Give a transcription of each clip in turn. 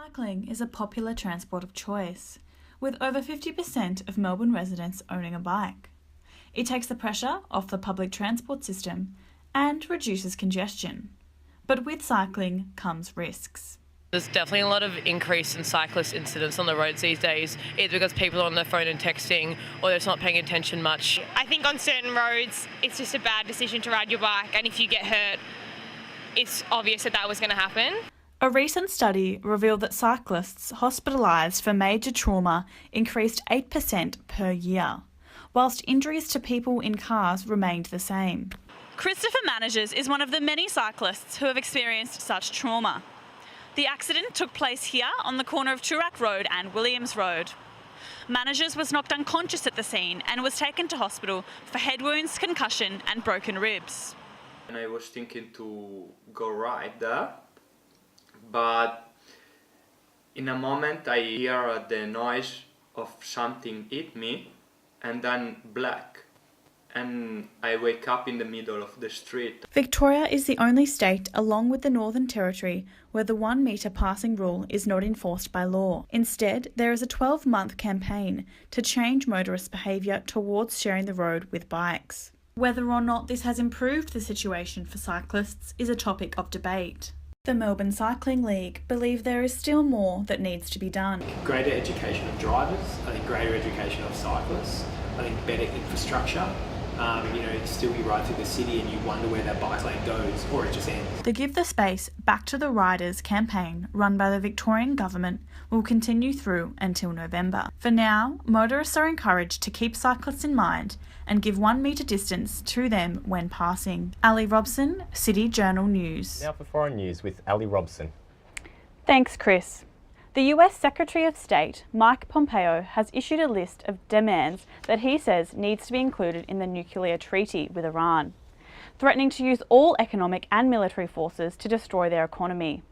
Cycling is a popular transport of choice, with over 50% of Melbourne residents owning a bike. It takes the pressure off the public transport system and reduces congestion. But with cycling comes risks. There's definitely a lot of increase in cyclist incidents on the roads these days, either because people are on their phone and texting or they're just not paying attention much. I think on certain roads it's just a bad decision to ride your bike, and if you get hurt, it's obvious that was going to happen. A recent study revealed that cyclists hospitalised for major trauma increased 8% per year, whilst injuries to people in cars remained the same. Christopher Managers is one of the many cyclists who have experienced such trauma. The accident took place here on the corner of Toorak Road and Williams Road. Managers was knocked unconscious at the scene and was taken to hospital for head wounds, concussion and broken ribs. And I was thinking to go right there, but in a moment I hear the noise of something hit me and then black. And I wake up in the middle of the street. Victoria is the only state, along with the Northern Territory, where the 1 metre passing rule is not enforced by law. Instead, there is a 12-month campaign to change motorist behaviour towards sharing the road with bikes. Whether or not this has improved the situation for cyclists is a topic of debate. The Melbourne Cycling League believe there is still more that needs to be done. Greater education of drivers, I think greater education of cyclists, I think better infrastructure. Still you ride through the city and you wonder where that bike lane goes, or it just ends. The Give the Space Back to the Riders campaign run by the Victorian Government will continue through until November. For now, motorists are encouraged to keep cyclists in mind and give 1 metre distance to them when passing. Ali Robson, City Journal News. Now for foreign news with Ali Robson. Thanks, Chris. The US Secretary of State, Mike Pompeo, has issued a list of demands that he says needs to be included in the nuclear treaty with Iran, threatening to use all economic and military forces to destroy their economy.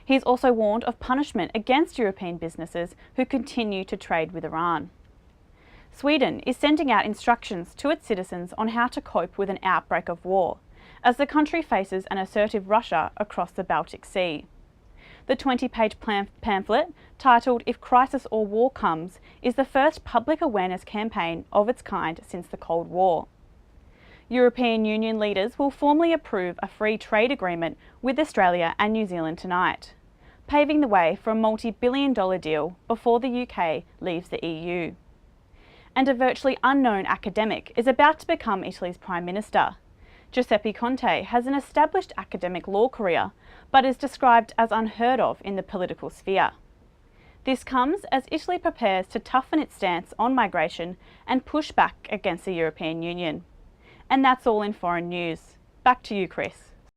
He's also warned of punishment against European businesses who continue to trade with Iran. Sweden is sending out instructions to its citizens on how to cope with an outbreak of war, as the country faces an assertive Russia across the Baltic Sea. The 20-page pamphlet, titled If Crisis or War Comes, is the first public awareness campaign of its kind since the Cold War. European Union leaders will formally approve a free trade agreement with Australia and New Zealand tonight, paving the way for a multi-billion-dollar deal before the UK leaves the EU. And a virtually unknown academic is about to become Italy's Prime Minister. Giuseppe Conte has an established academic law career, but is described as unheard of in the political sphere. This comes as Italy prepares to toughen its stance on migration and push back against the European Union. And that's all in foreign news. Back to you, Chris.